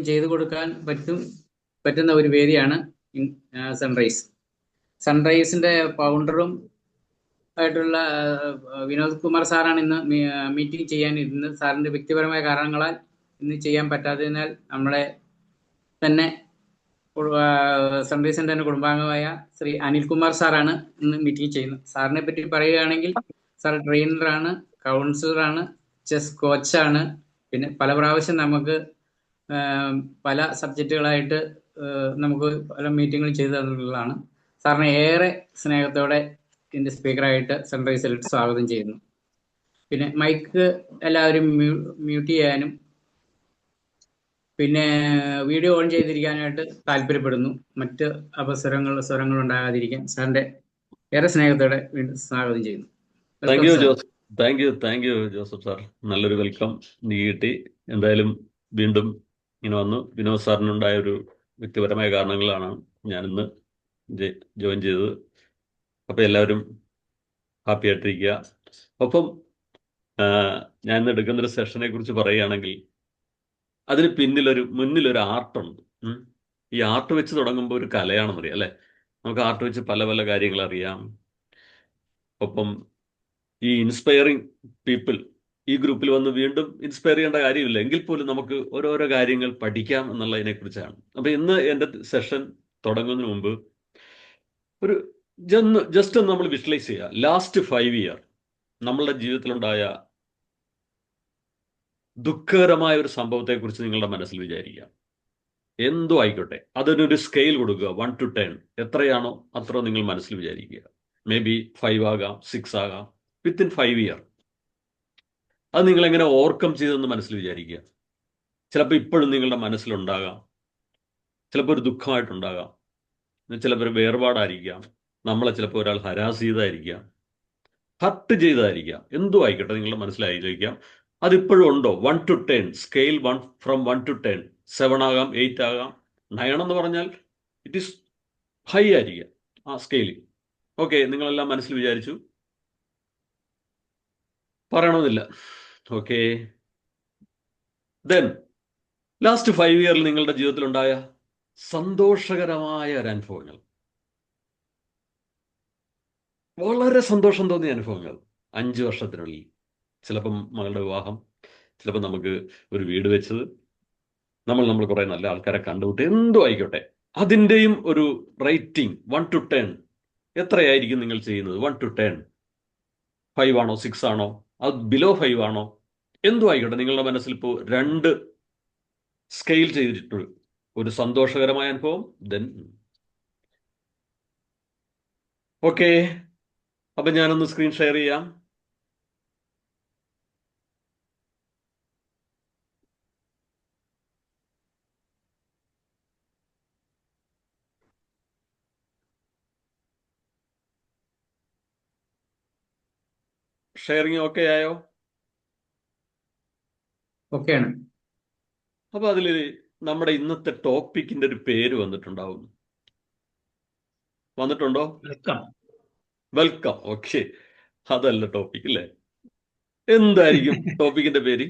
എല്ലാവർക്കും ചെയ്തു കൊടുക്കാൻ പറ്റുന്ന ഒരു വേദിയാണ് സൺറൈസ്. സൺറൈസിന്റെ ഫൗണ്ടറും ആയിട്ടുള്ള വിനോദ് കുമാർ സാറാണ് ഇന്ന് മീറ്റിംഗ് ചെയ്യാൻ ഇരുന്നത്. സാറിന്റെ വ്യക്തിപരമായ കാരണങ്ങളാൽ ഇന്ന് ചെയ്യാൻ പറ്റാത്തതിനാൽ നമ്മളെ തന്നെ സൺറൈസിന്റെ തന്നെ കുടുംബാംഗമായ ശ്രീ അനിൽകുമാർ സാറാണ് ഇന്ന് മീറ്റിംഗ് ചെയ്യുന്നത്. സാറിനെ പറ്റി പറയുകയാണെങ്കിൽ സാർ ട്രെയിനറാണ്, കൗൺസിലറാണ്, ചെസ് കോച്ചാണ്. പിന്നെ പല പ്രാവശ്യം നമുക്ക് പല സബ്ജക്റ്റുകളായിട്ട് നമുക്ക് പല മീറ്റിങ്ങുകൾ ചെയ്തു തന്നിട്ടുള്ളതാണ്. സാറിനെ ഏറെ സ്നേഹത്തോടെ ഇതിന്റെ സ്പീക്കറായിട്ട് സൺറൈസിൽ സ്വാഗതം ചെയ്യുന്നു. പിന്നെ മൈക്ക് എല്ലാവരും മ്യൂട്ട് ചെയ്യാനും പിന്നെ വീഡിയോ ഓൺ ചെയ്തിരിക്കാനായിട്ട് താല്പര്യപ്പെടുന്നു. മറ്റ് സ്വരങ്ങൾ ഉണ്ടാകാതിരിക്കാൻ സാറിന്റെ ഏറെ സ്നേഹത്തോടെ വീണ്ടും സ്വാഗതം ചെയ്യുന്നു. Thank you Joseph sir. നല്ലൊരു വെൽക്കം കിട്ടി. എന്തായാലും വീണ്ടും ഇങ്ങനെ വന്നു. വിനോദ് സാറിനുണ്ടായ ഒരു വ്യക്തിപരമായ കാരണങ്ങളാണ് ഞാനിന്ന് ജോയിൻ ചെയ്തത്. അപ്പം എല്ലാവരും ഹാപ്പി ആയിട്ടിരിക്കുക. ഒപ്പം ഞാൻ ഇന്ന് എടുക്കുന്നൊരു സെഷനെ കുറിച്ച് പറയുകയാണെങ്കിൽ അതിന് മുന്നിലൊരു ആർട്ടുണ്ട്. ഈ ആർട്ട് വെച്ച് തുടങ്ങുമ്പോൾ ഒരു കലയാണെന്നറിയാം അല്ലേ? നമുക്ക് ആർട്ട് വെച്ച് പല പല കാര്യങ്ങൾ അറിയാം. ഒപ്പം ഈ ഇൻസ്പയറിങ് പീപ്പിൾ ഈ ഗ്രൂപ്പിൽ വന്ന് വീണ്ടും ഇൻസ്പയർ ചെയ്യേണ്ട കാര്യമില്ല, എങ്കിൽ പോലും നമുക്ക് ഓരോരോ കാര്യങ്ങൾ പഠിക്കാം എന്നുള്ളതിനെ കുറിച്ചാണ്. അപ്പൊ ഇന്ന് എൻ്റെ സെഷൻ തുടങ്ങുന്നതിന് മുമ്പ് ഒരു ജസ്റ്റ് ഒന്ന് നമ്മൾ വിഷ്വലൈസ് ചെയ്യുക. ലാസ്റ്റ് 5 ഇയർ നമ്മളുടെ ജീവിതത്തിലുണ്ടായ ദുഃഖകരമായ ഒരു സംഭവത്തെക്കുറിച്ച് നിങ്ങളുടെ മനസ്സിൽ വിചാരിക്കുക. എന്തോ ആയിക്കോട്ടെ, അതിനൊരു സ്കെയിൽ കൊടുക്കുക. 1 to 10 എത്രയാണോ അത്ര നിങ്ങൾ മനസ്സിൽ വിചാരിക്കുക. മേ ബി 5 ആകാം, 6 ആകാം. വിത്തിൻ 5 ഇയർ അത് നിങ്ങൾ എങ്ങനെ ഓവർകം ചെയ്തെന്ന് മനസ്സിൽ വിചാരിക്കുക. ചിലപ്പോൾ ഇപ്പോഴും നിങ്ങളുടെ മനസ്സിലുണ്ടാകാം. ചിലപ്പോൾ ഒരു ദുഃഖമായിട്ടുണ്ടാകാം, ചിലപ്പോൾ ഒരു വേർപാടായിരിക്കാം, നമ്മളെ ചിലപ്പോൾ ഒരാൾ ഹരാസ് ചെയ്തായിരിക്കാം, ഹർട്ട് ചെയ്തായിരിക്കാം. എന്തോ ആയിക്കോട്ടെ, നിങ്ങളുടെ മനസ്സിലായിരിക്കാം. അതിപ്പോഴും ഉണ്ടോ? 1 to 10 സ്കെയിൽ, ഫ്രം 1 to 10 7 ആകാം, 8 ആകാം, 9 എന്ന് പറഞ്ഞാൽ ഇറ്റ് ഈസ് ഹൈ ആയിരിക്കാം ആ സ്കെയിലിൽ. ഓക്കെ, നിങ്ങളെല്ലാം മനസ്സിൽ വിചാരിച്ചു, പറയണമെന്നില്ല. ഓക്കെ, ദെൻ ലാസ്റ്റ് 5 ഇയറിൽ നിങ്ങളുടെ ജീവിതത്തിലുണ്ടായ സന്തോഷകരമായ ഒരു അനുഭവങ്ങൾ, വളരെ സന്തോഷം തോന്നിയ അനുഭവങ്ങൾ 5 വർഷത്തിനുള്ളിൽ. ചിലപ്പം മകളുടെ വിവാഹം, ചിലപ്പോൾ നമുക്ക് ഒരു വീട് വെച്ചത്, നമ്മൾ കുറെ നല്ല ആൾക്കാരെ കണ്ടുപിട്ടി, എന്തോ ആയിക്കോട്ടെ. അതിൻ്റെയും ഒരു റേറ്റിംഗ് 1 to 10 എത്രയായിരിക്കും നിങ്ങൾ ചെയ്യുന്നത്? 1 to 10 5 ആണോ, 6 ആണോ, അത് ബിലോ 5 ആണോ? എന്തോ ആയിക്കോട്ടെ, നിങ്ങളുടെ മനസ്സിൽ ഇപ്പോൾ 2 സ്കെയിൽ ചെയ്തിട്ട് ഒരു സന്തോഷകരമായ അനുഭവം. ദെൻ ഓക്കെ, അപ്പൊ ഞാനൊന്ന് സ്ക്രീൻ ഷെയർ ചെയ്യാം. ഷെയറിങ് ഓക്കെ ആയോ? ഓക്കെയാണ്. അപ്പൊ അതിൽ നമ്മുടെ ഇന്നത്തെ ടോപ്പിക്കിന്റെ ഒരു പേര് വന്നിട്ടുണ്ടാവും. വന്നിട്ടുണ്ടോ? വെൽക്കം. ഓക്കെ, അതല്ല ടോപ്പിക് അല്ലേ? എന്തായിരിക്കും ടോപ്പിക്കിന്റെ പേര്?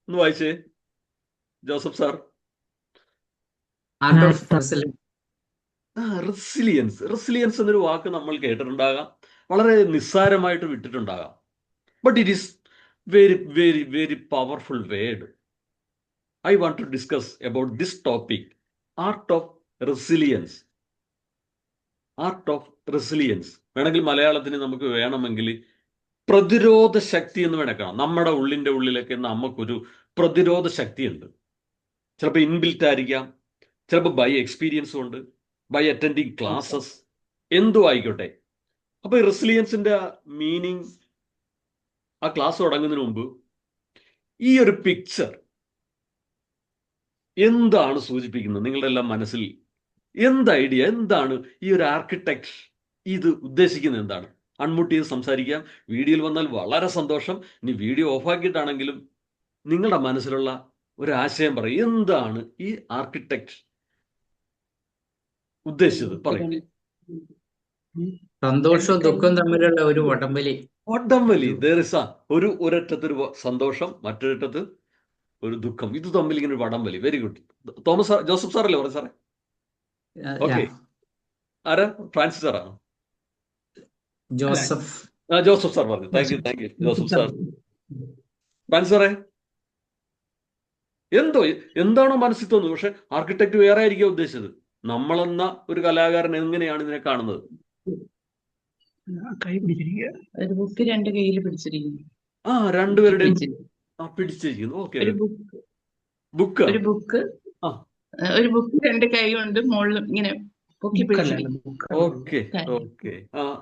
ഒന്ന് വായിച്ചേ ജോസഫ് സാർ. റെസിലിയൻസ് എന്നൊരു വാക്ക് നമ്മൾ കേട്ടിട്ടുണ്ടാകാം, വളരെ നിസ്സാരമായിട്ട് വിട്ടിട്ടുണ്ടാകാം. But it is very, very, very powerful word. I want to discuss about this topic, art of resilience. വേണമെങ്കിൽ മലയാളത്തിന് നമുക്ക് വേണമെങ്കിൽ പ്രതിരോധ ശക്തി എന്ന് വേണേ കാണാം. നമ്മുടെ ഉള്ളിലൊക്കെ നമുക്കൊരു പ്രതിരോധ ശക്തിയുണ്ട്. ചിലപ്പോൾ ഇൻബിൽറ്റ് ആയിരിക്കാം, ചിലപ്പോൾ ബൈ എക്സ്പീരിയൻസും ഉണ്ട്, ബൈ അറ്റൻഡിങ് ക്ലാസ്സസ്, എന്തോ ആയിക്കോട്ടെ. അപ്പൊ ഈ റെസിലിയൻസിന്റെ മീനിങ് ആ ക്ലാസ് തുടങ്ങുന്നതിന് മുമ്പ് ഈ ഒരു പിക്ചർ എന്താണ് സൂചിപ്പിക്കുന്നത്? നിങ്ങളുടെ എല്ലാം മനസ്സിൽ എന്ത് ഐഡിയ, എന്താണ് ഈ ഒരു ആർക്കിടെക്ട് ഇത് ഉദ്ദേശിക്കുന്നത്? എന്താണ്? അൺമ്യൂട്ട് ചെയ്ത് സംസാരിക്കാം. വീഡിയോയിൽ വന്നാൽ വളരെ സന്തോഷം. ഇനി വീഡിയോ ഓഫാക്കിയിട്ടാണെങ്കിലും നിങ്ങളുടെ മനസ്സിലുള്ള ഒരു ആശയം പറയും. എന്താണ് ഈ ആർക്കിടെക്ട് ഉദ്ദേശിച്ചത്? പറയും. സന്തോഷവും ദുഃഖവും തമ്മിലുള്ള ഒരു വടംവലി. വടംവലി. ഒരറ്റത്ത് ഒരു സന്തോഷം, മറ്റൊരറ്റത്ത് ഒരു ദുഃഖം. ഇത് തമ്മിൽ ഇങ്ങനെ ഒരു വടംവലി. Very good. Thomas sir, Joseph സാറല്ലേ പറഞ്ഞു സാറേ? ഓക്കെ. ആരാ? ഫ്രാൻസിസ് സാറാണോ? ജോസഫ്. ജോസഫ് സാർ പറഞ്ഞു. Thank you Joseph sir. Francis സാറേ, എന്താണോ മനസ്സിൽ തോന്നുന്നത്. പക്ഷെ ആർക്കിടെക്ട് വേറെ ആയിരിക്കും ഉദ്ദേശിച്ചത്. നമ്മളെന്ന ഒരു കലാകാരൻ എങ്ങനെയാണ് ഇതിനെ കാണുന്നത്? ഒരു ബുക്ക് രണ്ട് കയ്യിൽ പിടിച്ചിരിക്കുന്നു. രണ്ടുപേരുടെയും പിടിച്ചിരിക്കുന്നു. ഓക്കെ. ബുക്ക് ഒരു ബുക്ക് രണ്ട് കൈ കൊണ്ട് മുകളിൽ ഇങ്ങനെ പൊക്കി പിടിച്ചിരിക്കുന്നു. ഓക്കെ.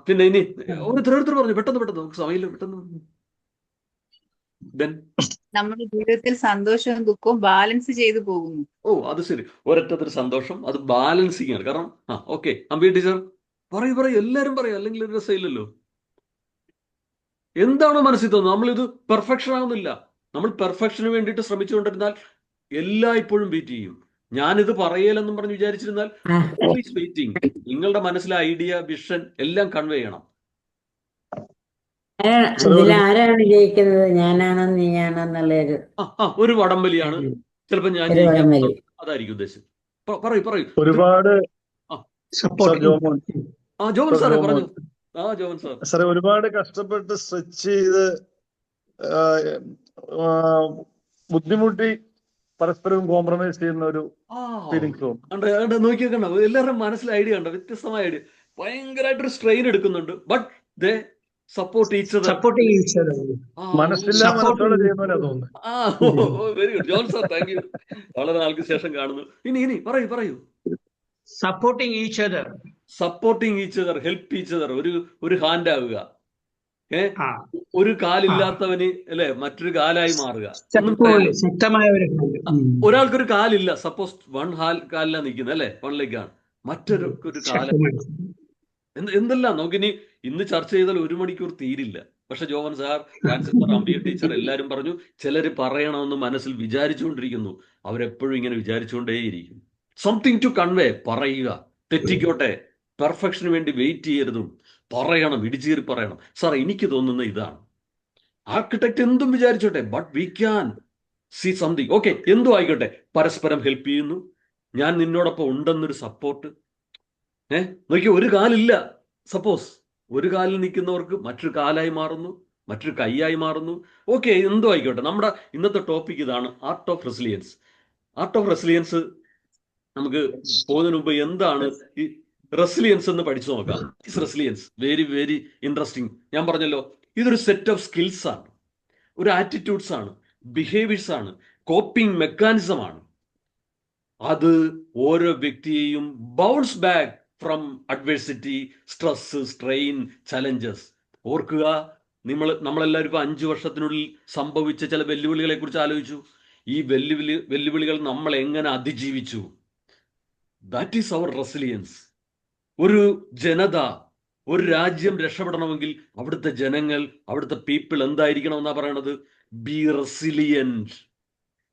പിന്നെ ഇനി ഓരോരുത്തർ പറഞ്ഞു. പെട്ടെന്ന് നമുക്ക് സമയമില്ല. പെട്ടെന്ന് നമ്മുടെ ജീവിതത്തിൽ സന്തോഷവും ദുഃഖവും ബാലൻസ് ചെയ്തു പോകുന്നു. അത് ശരി. ഒരറ്റത്തൊരു സന്തോഷം, അത് ബാലൻസിങ് ആണ്. കാരണം ഓക്കെ. അമ്പി ടീച്ചർ പറയൂ. എല്ലാരും പറയും, അല്ലെങ്കിൽ ഒരു രസമില്ലല്ലോ. എന്താണോ മനസ്സിൽ തോന്നുന്നത്? നമ്മളിത് പെർഫെക്ഷൻ ആവുന്നില്ല. നമ്മൾ പെർഫെക്ഷന് വേണ്ടിയിട്ട് ശ്രമിച്ചുകൊണ്ടിരുന്നാൽ എല്ലായ്പ്പോഴും വെയിറ്റ് ചെയ്യും. ഞാനിത് പറയലെന്നും പറഞ്ഞ് വിചാരിച്ചിരുന്നാൽ വെയിറ്റിംഗ്. നിങ്ങളുടെ മനസ്സിലെ ഐഡിയ, വിഷൻ എല്ലാം കൺവേ ചെയ്യണം. ആരാണ് ജയിക്കുന്നത്? ഞാനാണോ നീയാണോ എന്നുള്ളൊരു ഒരു വടംവലിയാണ്. ചിലപ്പോ ഞാൻ അതായിരിക്കും ഉദ്ദേശം. പറയൂ. ഒരുപാട് ജോമൻ സാറേ പറഞ്ഞു. ജോമൻ സാറേ, ഒരുപാട് കഷ്ടപ്പെട്ട് സ്ട്രെച്ച് ചെയ്ത് ബുദ്ധിമുട്ടി പരസ്പരം കോംപ്രമൈസ് ചെയ്യുന്ന ഒരു ഫീലിംഗ്സ് നോക്കിയേക്കണ്ട. എല്ലാവരുടെയും മനസ്സിൽ ഐഡിയ കണ്ടോ? വ്യത്യസ്തമായ ഐഡിയ. ഭയങ്കരമായിട്ടൊരു സ്ട്രെയിൻ എടുക്കുന്നുണ്ട്. But they support each other. മനസ്സില്ലാ മനസ്സോടെ ചെയ്യുന്നവരാ തോന്നുന്നു. Very good John sir, thank you. വളരെ നാൾക്ക് ശേഷം കാണുന്നു. ഇനി പറയൂ. Supporting each other, help each other. ഒരു ഹാൻഡ് ആവുക. ഒരു കാലില്ലാത്തവന് അല്ലെ മറ്റൊരു കാലായി മാറുക. ഒരാൾക്കൊരു കാലില്ല, സപ്പോസ് വൺ കാലിലാ നിൽക്കുന്നത് അല്ലെ, വൺ ലെഗാണ്. മറ്റൊരു കാല. എന്തെല്ലാം നമുക്കിനി ഇന്ന് ചർച്ച ചെയ്താൽ 1 മണിക്കൂർ തീരില്ല. പക്ഷെ Joan sir, Francis sir, Ambika teacher എല്ലാരും പറഞ്ഞു. ചിലര് പറയണമെന്ന് മനസ്സിൽ വിചാരിച്ചുകൊണ്ടിരിക്കുന്നു. അവരെപ്പോഴും ഇങ്ങനെ വിചാരിച്ചുകൊണ്ടേയിരിക്കും. Something to convey. പറയുക. തെറ്റിക്കോട്ടെ, പെർഫെക്ഷന് വേണ്ടി വെയിറ്റ് ചെയ്യരുതും. പറയണം, ഇടിച്ചീറി പറയണം. സാർ, എനിക്ക് തോന്നുന്ന ഇതാണ്. ആർക്കിടെക്ട് എന്തും വിചാരിച്ചോട്ടെ, but we can see something. Okay, എന്തും ആയിക്കോട്ടെ, പരസ്പരം ഹെൽപ്പ് ചെയ്യുന്നു. ഞാൻ നിന്നോടൊപ്പം ഉണ്ടെന്നൊരു സപ്പോർട്ട്. നോക്കി, ഒരു കാലില്ല, സപ്പോസ് ഒരു കാലിൽ നിൽക്കുന്നവർക്ക് മറ്റൊരു കാലായി മാറുന്നു, മറ്റൊരു കൈയായി മാറുന്നു. ഓക്കെ, എന്തോ ആയിക്കോട്ടെ. നമ്മുടെ ഇന്നത്തെ ടോപ്പിക് ഇതാണ്, art of resilience. Art of resilience നമുക്ക് പോകുന്നതിന് മുമ്പ് എന്താണ് ഈ റെസിലിയൻസ് എന്ന് പഠിച്ചു നോക്കാം. Resilience very very interesting. ഞാൻ പറഞ്ഞല്ലോ, ഇതൊരു സെറ്റ് ഓഫ് സ്കിൽസ് ആണ്, ഒരു ആറ്റിറ്റ്യൂഡ്സ് ആണ്, ബിഹേവിയേഴ്സ് ആണ്, കോപ്പിംഗ് മെക്കാനിസം ആണ്. അത് ഓരോ വ്യക്തിയെയും bounce back from adversity, stress, strain, challenges. ഓർക്കുക, നമ്മളെല്ലാവരും ഇപ്പൊ 5 വർഷത്തിനുള്ളിൽ സംഭവിച്ച ചില വെല്ലുവിളികളെ കുറിച്ച് ആലോചിച്ചു. ഈ വെല്ലുവിളികൾ നമ്മൾ എങ്ങനെ അതിജീവിച്ചു? That is our resilience. ഒരു ജനത, ഒരു രാജ്യം രക്ഷപ്പെടണമെങ്കിൽ അവിടുത്തെ ജനങ്ങൾ, അവിടുത്തെ പീപ്പിൾ എന്തായിരിക്കണം എന്നാ പറയണത്? B resilient.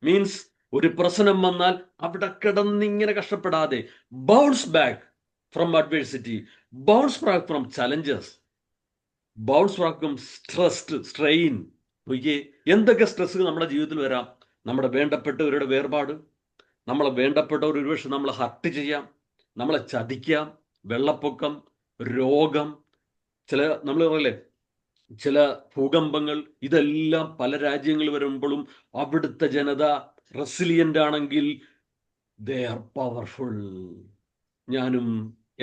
മീൻസ് ഒരു പ്രശ്നം വന്നാൽ അവിടെ കിടന്നിങ്ങനെ കഷ്ടപ്പെടാതെ bounce back from adversity, bounce back from challenges, bounce back from stress, strain. നോക്കിയേ, എന്തൊക്കെ സ്ട്രെസ് നമ്മുടെ ജീവിതത്തിൽ വരാം. നമ്മുടെ വേണ്ടപ്പെട്ടവരുടെ വേർപാട്, നമ്മളെ വേണ്ടപ്പെട്ടവർ ഒരുപക്ഷെ നമ്മളെ ഹർട്ട് ചെയ്യാം, നമ്മളെ ചതിക്കാം, വെള്ളപ്പൊക്കം, രോഗം, നമ്മൾ പറയല്ലേ ചില ഭൂകമ്പങ്ങൾ. ഇതെല്ലാം പല രാജ്യങ്ങൾ വരുമ്പോഴും അവിടുത്തെ ജനത റെസിലിയന്റ് ആണെങ്കിൽ ദേ ആർ പവർഫുൾ. ഞാനും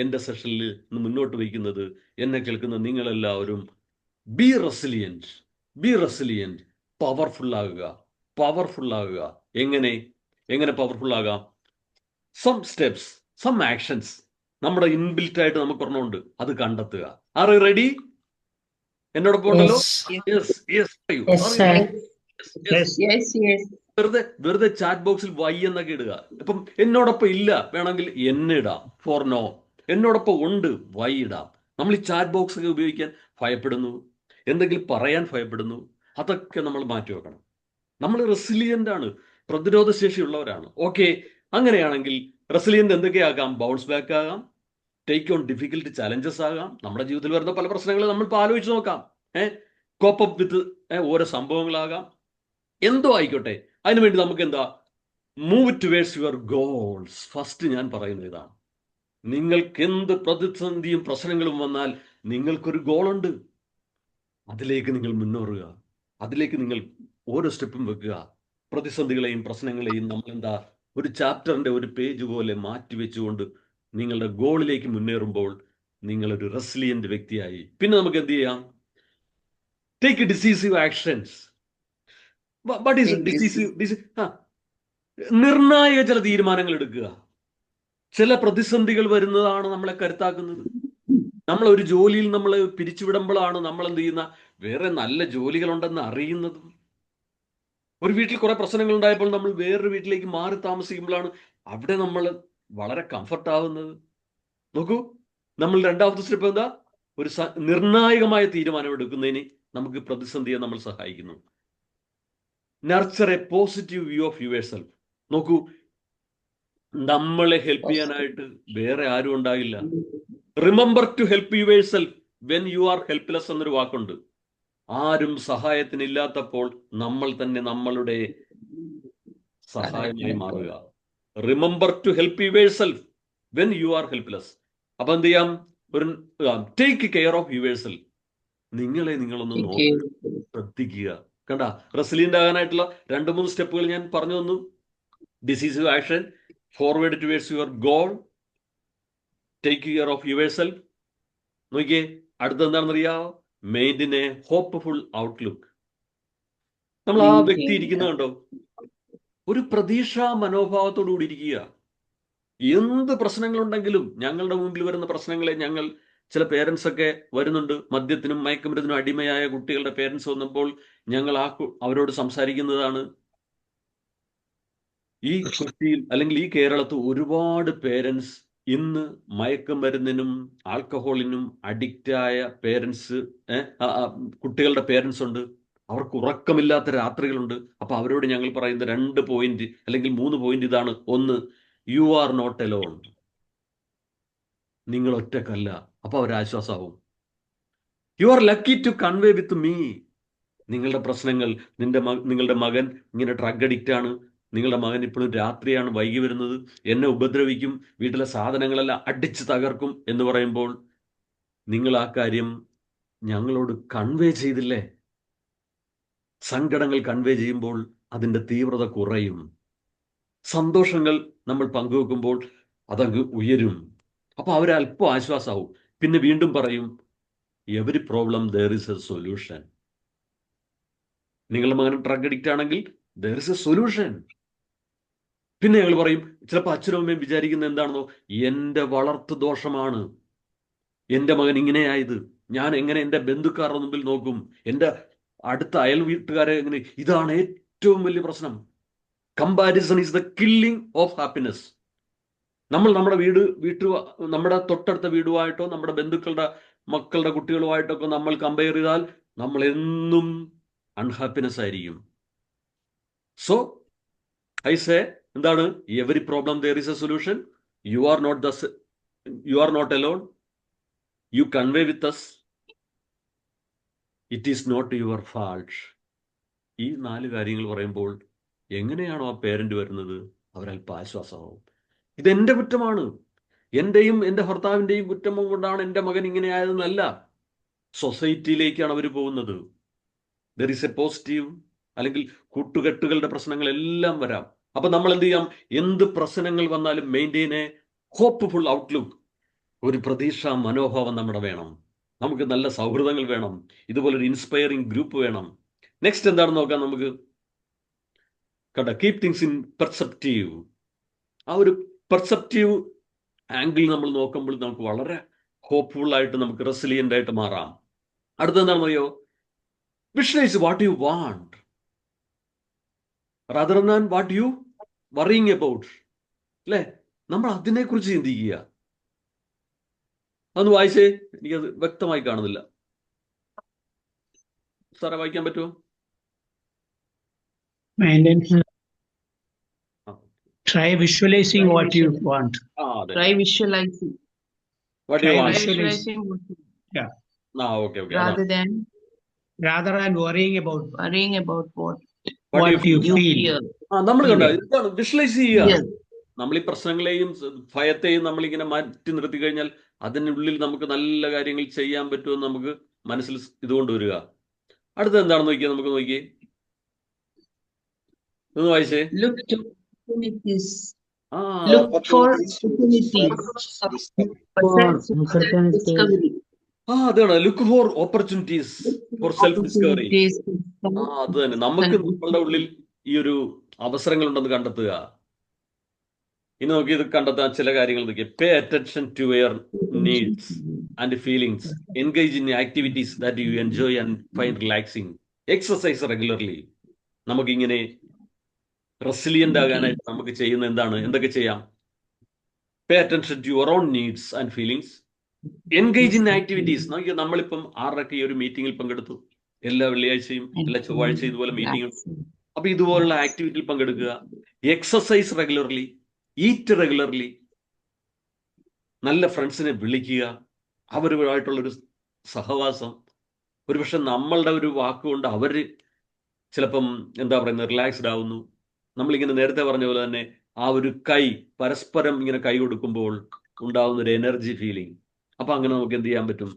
എൻ്റെ സെഷനിൽ ഇന്ന് മുന്നോട്ട് വയ്ക്കുന്നത്, എന്നെ കേൾക്കുന്ന നിങ്ങളെല്ലാവരും B resilient, B resilient. Powerful ആകുക, പവർഫുൾ ആകുക. എങ്ങനെ പവർഫുൾ ആകാം? സം സ്റ്റെപ്സ്, സം ആക്ഷൻസ് നമ്മുടെ ഇൻബിൽറ്റ് ആയിട്ട് നമുക്ക് ഒരെണ്ണമുണ്ട്, അത് കണ്ടെത്തുക. Are you ready? എന്നോടൊപ്പം ഉണ്ടല്ലോ? വെറുതെ ചാറ്റ് ബോക്സിൽ വൈ എന്നൊക്കെ ഇടുക. ഇപ്പം എന്നോടൊപ്പം ഇല്ല, വേണമെങ്കിൽ എന്നെ ഇടാം, ഫോർ നോ. എന്നോടൊപ്പം ഉണ്ട്, വൈ ഇടാം. നമ്മൾ ഈ ചാറ്റ് ബോക്സ് ഒക്കെ ഉപയോഗിക്കാൻ ഭയപ്പെടുന്നു, എന്തെങ്കിലും പറയാൻ ഭയപ്പെടുന്നു. അതൊക്കെ നമ്മൾ മാറ്റി വെക്കണം. നമ്മൾ റെസിലിയന്റ് ആണ്, പ്രതിരോധ ശേഷിയുള്ളവരാണ്. ഓക്കെ, അങ്ങനെയാണെങ്കിൽ റെസിലിയന്റ് എന്തൊക്കെയാകാം? ബൗൺസ് ബാക്ക് ആകാം, ടേക്ക് ഓൺ ഡിഫിക്കൽട്ട് ചലഞ്ചസ് ആകാം. നമ്മുടെ ജീവിതത്തിൽ വരുന്ന പല പ്രശ്നങ്ങൾ നമ്മൾ ഇപ്പോൾ ആലോചിച്ച് നോക്കാം. കോപ്പ് അപ്പ് വിത്ത് ഓരോ സംഭവങ്ങളാകാം, എന്തോ ആയിക്കോട്ടെ. അതിനുവേണ്ടി നമുക്ക് എന്താ, move towards your goals. First ഞാൻ പറയുന്നത് ഇതാണ്, നിങ്ങൾക്ക് എന്ത് പ്രതിസന്ധിയും പ്രശ്നങ്ങളും വന്നാൽ നിങ്ങൾക്കൊരു ഗോളുണ്ട്. അതിലേക്ക് നിങ്ങൾ മുന്നേറുക, അതിലേക്ക് നിങ്ങൾ ഓരോ സ്റ്റെപ്പും വെക്കുക. പ്രതിസന്ധികളെയും പ്രശ്നങ്ങളെയും നമ്മൾ എന്താ, ഒരു ചാപ്റ്ററിന്റെ ഒരു പേജ് പോലെ മാറ്റി വെച്ചുകൊണ്ട് നിങ്ങളുടെ ഗോളിലേക്ക് മുന്നേറുമ്പോൾ നിങ്ങളൊരു റെസിലിയന്റ് വ്യക്തിയായി. പിന്നെ നമുക്ക് എന്ത് ചെയ്യാം, take decisive actions. What is decisive? നിർണായക ചില തീരുമാനങ്ങൾ എടുക്കുക. ചില പ്രതിസന്ധികൾ വരുന്നതാണ് നമ്മളെ കരുത്താക്കുന്നത്. നമ്മൾ ഒരു ജോലിയിൽ നമ്മൾ പിരിച്ചുവിടുമ്പോഴാണ് നമ്മൾ എന്ത് ചെയ്യുന്ന, വേറെ നല്ല ജോലികളുണ്ടെന്ന് അറിയുന്നതും. ഒരു വീട്ടിൽ കുറെ പ്രശ്നങ്ങൾ ഉണ്ടായപ്പോൾ നമ്മൾ വേറൊരു വീട്ടിലേക്ക് മാറി താമസിക്കുമ്പോഴാണ് അവിടെ നമ്മൾ വളരെ കംഫർട്ട് ആവുന്നത്. നോക്കൂ, നമ്മൾ രണ്ടാമത്തെ സ്റ്റെപ്പ് എന്താ, ഒരു നിർണായകമായ തീരുമാനം എടുക്കുന്നതിന് നമുക്ക് പ്രതിസന്ധിയെ നമ്മൾ സഹായിക്കുന്നു. Nurture a positive view of your self. നോക്കൂ, നമ്മളെ ഹെൽപ്പ് ചെയ്യാനായിട്ട് വേറെ ആരും ഉണ്ടാകില്ല. Remember to help yourself when you are helpless എന്നൊരു വാക്കുണ്ട്. ആരും സഹായത്തിനില്ലാത്തപ്പോൾ നമ്മൾ തന്നെ നമ്മളുടെ സഹായമായി മാറുക. Remember to help yourself when you are helpless. അപ്പൊ എന്ത് ചെയ്യാം, ഒരു take care of your self. നിങ്ങളെ നിങ്ങളൊന്ന് ശ്രദ്ധിക്കുക. കണ്ട, റെസിലിയന്റ് ആകാനായിട്ടുള്ള 2-3 സ്റ്റെപ്പുകൾ ഞാൻ പറഞ്ഞു തന്നു. Decisive action, forward towards your goal, take care of your self. നോക്കിയേ, അടുത്ത എന്താണെന്നറിയാമോ, മെയിൻറ്റെയിൻ എ ഹോപ്പ്ഫുൾ ഔട്ട്ലുക്ക്. നമ്മൾ ആ വ്യക്തി ഇരിക്കുന്നുണ്ടോ, ഒരു പ്രതീക്ഷാ മനോഭാവത്തോടു കൂടി ഇരിക്കുക. എന്ത് പ്രശ്നങ്ങളുണ്ടെങ്കിലും, ഞങ്ങളുടെ മുമ്പിൽ വരുന്ന പ്രശ്നങ്ങളെ ഞങ്ങൾ, ചില പേരൻസ് ഒക്കെ വരുന്നുണ്ട്, മദ്യത്തിനും മയക്കുമരുന്നിനും അടിമയായ കുട്ടികളുടെ പേരൻസ് വന്നപ്പോൾ ഞങ്ങൾ അവരോട് സംസാരിക്കുന്നതാണ്, ഈ കൊച്ചിയിൽ അല്ലെങ്കിൽ ഈ കേരളത്തിൽ ഒരുപാട് പേരൻസ് ഇന്ന് മയക്കുമരുന്നിനും ആൽക്കഹോളിനും അഡിക്റ്റായ പേരൻസ്, കുട്ടികളുടെ പേരൻസ് ഉണ്ട്. അവർക്ക് ഉറക്കമില്ലാത്ത രാത്രികളുണ്ട്. അപ്പൊ അവരോട് ഞങ്ങൾ പറയുന്ന 2 പോയിന്റ് അല്ലെങ്കിൽ 3 പോയിന്റ് ഇതാണ്. ഒന്ന്, യു ആർ നോട്ട് എലോൺ. നിങ്ങൾ ഒറ്റക്കല്ല. അപ്പൊ അവരാശ്വാസമാവും. You are lucky to convey with me. നിങ്ങളുടെ പ്രശ്നങ്ങൾ, നിങ്ങളുടെ മകൻ ഇങ്ങനെ ഡ്രഗ് അഡിക്റ്റ് ആണ്, നിങ്ങളുടെ മകൻ ഇപ്പോഴും രാത്രിയാണ് വൈകി വരുന്നത്, എന്നെ ഉപദ്രവിക്കും, വീട്ടിലെ സാധനങ്ങളെല്ലാം അടിച്ച് തകർക്കും എന്ന് പറയുമ്പോൾ നിങ്ങൾ ആ കാര്യം ഞങ്ങളോട് കൺവേ ചെയ്തില്ലേ? സങ്കടങ്ങൾ കൺവേ ചെയ്യുമ്പോൾ അതിൻ്റെ തീവ്രത കുറയും. സന്തോഷങ്ങൾ നമ്മൾ പങ്കുവെക്കുമ്പോൾ അതങ്ങ് ഉയരും. അപ്പൊ അവരല്പം ആശ്വാസമാവും. പിന്നെ വീണ്ടും പറയും, every problem there is A solution. നിങ്ങളുടെ മകൻ ഡ്രഗ് അഡിക്റ്റ് ആണെങ്കിൽ ദർ ഇസ് എ സൊല്യൂഷൻ. പിന്നെ ഞങ്ങൾ പറയും, ചിലപ്പോൾ അച്ഛനും അമ്മയും വിചാരിക്കുന്നത് എന്താണെന്നോ, എൻ്റെ വളർത്തു ദോഷമാണ് എൻ്റെ മകൻ ഇങ്ങനെയായത്, ഞാൻ എങ്ങനെ എൻ്റെ ബന്ധുക്കാരുടെ മുമ്പിൽ നോക്കും, എൻ്റെ അടുത്ത അയൽ വീട്ടുകാരെ എങ്ങനെ. ഇതാണ് ഏറ്റവും വലിയ പ്രശ്നം. Comparison is the killing of happiness. നമ്മൾ നമ്മുടെ നമ്മുടെ തൊട്ടടുത്ത വീടുമായിട്ടോ നമ്മുടെ ബന്ധുക്കളുടെ മക്കളുടെ കുട്ടികളുമായിട്ടൊക്കെ നമ്മൾ കമ്പയർ ചെയ്താൽ നമ്മൾ എന്നും അൺഹാപ്പിനെസ് ആയിരിക്കും. സോ ഐ സേ, എന്താണ്, every problem there is a solution. You are not alone. You convey with us. It is not your fault. ഈ 4 കാര്യങ്ങൾ പറയുമ്പോൾ എങ്ങനെയാണോ ആ പേരന്റ് വരുന്നത്, അവരല്പം ആശ്വാസമാവും. ഇതെന്റെ കുറ്റമാണ്, എന്റെയും എൻ്റെ ഭർത്താവിൻ്റെയും കുറ്റം കൊണ്ടാണ് എൻ്റെ മകൻ ഇങ്ങനെ ആയതെന്നല്ല. സൊസൈറ്റിയിലേക്കാണ് അവർ പോകുന്നത്. ദർ ഈസ് എ പോസിറ്റീവ്, അല്ലെങ്കിൽ കൂട്ടുകെട്ടുകളുടെ പ്രശ്നങ്ങളെല്ലാം വരാം. അപ്പൊ നമ്മൾ എന്ത് ചെയ്യാം, എന്ത് പ്രശ്നങ്ങൾ വന്നാലും മെയിൻറ്റെയിൻ എ ഹോപ്പ്ഫുൾ ഔട്ട്ലുക്ക്. ഒരു പ്രതീക്ഷാ മനോഭാവം നമ്മുടെ വേണം. നമുക്ക് നല്ല സൗഹൃദങ്ങൾ വേണം. ഇതുപോലൊരു ഇൻസ്പയറിംഗ് ഗ്രൂപ്പ് വേണം. നെക്സ്റ്റ് എന്താണെന്ന് നോക്കാം നമുക്ക്. കണ്ട, കീപ് തിങ്സ് ഇൻ പെർസെപ്റ്റീവ്. ആ ഒരു പെർസെപ്റ്റീവ് ആംഗിൾ നമ്മൾ നോക്കുമ്പോൾ നമുക്ക് വളരെ ഹോപ്പ്ഫുൾ ആയിട്ട്, നമുക്ക് റെസിലിയന്റ് ആയിട്ട് മാറാം. അടുത്തെന്താണെന്ന് അറിയോ, visualise what you want rather than what you worrying about. അല്ലേ, നമ്മൾ അതിനെക്കുറിച്ച് ചിന്തിക്കുക. അതൊന്ന് വായിച്ചേ, എനിക്കത് വ്യക്തമായി കാണുന്നില്ല. സാറേ, വായിക്കാൻ പറ്റുമോ? Try visualizing what you want. Try visualizing. What you want? Visualizing Yeah. Okay rather than Rather than worrying about worrying about what what you you feel. fear. നമ്മൾ കണ്ടോ ഇതാണ് വിഷ്വലൈസ് ചെയ്യുക. Yes. നമ്മൾ ഈ പ്രശ്നങ്ങളെയും ഭയത്തെയും നമ്മളിങ്ങനെ മാറ്റി നിർത്തി കഴിഞ്ഞാൽ അതിനുള്ളിൽ നമുക്ക് നല്ല കാര്യങ്ങൾ ചെയ്യാൻ പറ്റുമെന്ന് നമുക്ക് മനസ്സിൽ ഇതുകൊണ്ട് വരിക. അടുത്ത എന്താണെന്ന് നോക്കിയാൽ നമുക്ക് നോക്കിയേ, ഒന്ന് വായിച്ചേ. Look to opportunities. ആ Look for opportunities. Discovery. അതാണ് look for opportunities for self discovery. Opportunities. അത് തന്നെ, നമുക്ക് നമ്മളുടെ ഉള്ളിൽ ഈ ഒരു അവസരങ്ങൾ ഉണ്ടെന്ന് കണ്ടെത്തുക. ഇനി നോക്കി ഇത് കണ്ടെത്താൻ ചില കാര്യങ്ങൾ നോക്കി. Pay attention to your needs and feelings. Engage in activities that you enjoy and find relaxing. Exercise regularly. നമുക്കിങ്ങനെ റെസിലിയന്റ് ആകാനായിട്ട് നമുക്ക് ചെയ്യുന്ന എന്താണ്, എന്തൊക്കെ ചെയ്യാം? Pay attention to your own needs and feelings. Engage in activities. നോക്കിയാൽ നമ്മളിപ്പം 6:30 ഈ ഒരു മീറ്റിംഗിൽ പങ്കെടുത്തു. എല്ലാ വെള്ളിയാഴ്ചയും എല്ലാ ചൊവ്വാഴ്ചയും ഇതുപോലെ മീറ്റിംഗ്. അപ്പൊ ഇതുപോലുള്ള ആക്ടിവിറ്റിയിൽ പങ്കെടുക്കുക. എക്സസൈസ് റെഗുലർലി, ഈറ്റ് റെഗുലർലി, നല്ല ഫ്രണ്ട്സിനെ വിളിക്കുക, അവരുമായിട്ടുള്ളൊരു സഹവാസം. ഒരുപക്ഷെ നമ്മളുടെ ഒരു വാക്കുകൊണ്ട് അവർ ചിലപ്പം എന്താ പറയുന്നത് റിലാക്സ്ഡ് ആവുന്നു. നമ്മളിങ്ങനെ നേരത്തെ പറഞ്ഞ പോലെ തന്നെ ആ ഒരു കൈ പരസ്പരം ഇങ്ങനെ കൈ കൊടുക്കുമ്പോൾ ഉണ്ടാവുന്ന ഒരു എനർജി ഫീലിംഗ്. അപ്പൊ അങ്ങനെ നമുക്ക് എന്ത് ചെയ്യാൻ പറ്റും?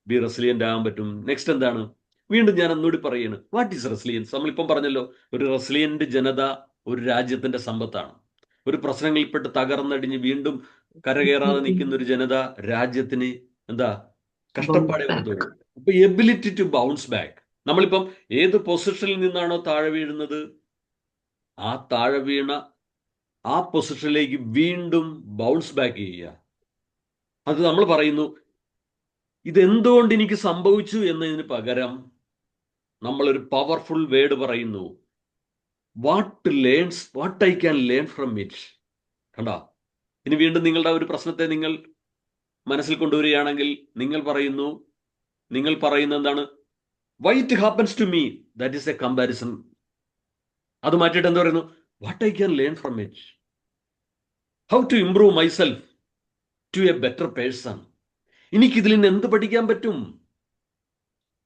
ബി റെസിലിയന്റ് ആകാൻ പറ്റും. നെക്സ്റ്റ് എന്താണ്? വീണ്ടും ഞാൻ ഒന്നുകൂടി പറയുന്നു, വാട്ട് ഈസ് റെസിലിയൻസ്? നമ്മളിപ്പം പറഞ്ഞല്ലോ, ഒരു റെസിലിയന്റ് ജനത ഒരു രാജ്യത്തിന്റെ സമ്പത്താണ്. ഒരു പ്രശ്നങ്ങളിൽപ്പെട്ട് തകർന്നടിഞ്ഞ് വീണ്ടും കരകയറാതെ നിൽക്കുന്ന ഒരു ജനത രാജ്യത്തിന് എന്താ കഷ്ടപ്പാടെ വരുത്തുള്ളൂ. അപ്പൊ എബിലിറ്റി ടു ബൗൺസ് ബാക്ക്. നമ്മളിപ്പം ഏത് പൊസിഷനിൽ നിന്നാണോ താഴെ വീഴുന്നത്, ആ താഴെ വീണ ആ പൊസിഷനിലേക്ക് വീണ്ടും ബൗൺസ് ബാക്ക് ചെയ്യുക. അത് നമ്മൾ പറയുന്നു ഇതെന്തുകൊണ്ട് എനിക്ക് സംഭവിച്ചു എന്നതിന് പകരം നമ്മളൊരു പവർഫുൾ വേർഡ് പറയുന്നു, what I can learn from it. കണ്ടോ? ഇനി വീണ്ടും നിങ്ങളുടെ ഒരു പ്രശ്നത്തെ നിങ്ങൾ മനസ്സിൽ കൊണ്ടുവരികയാണെങ്കിൽ നിങ്ങൾ പറയുന്ന എന്താണ്? Why it happens to me, that is a comparison. അത് മാറ്റിയിട്ട് എന്താ പറയുന്നു? What I can learn from it, how to improve myself to a better person. എനിക്കിതിൽ നിന്ന് എന്ത് പഠിക്കാൻ പറ്റും?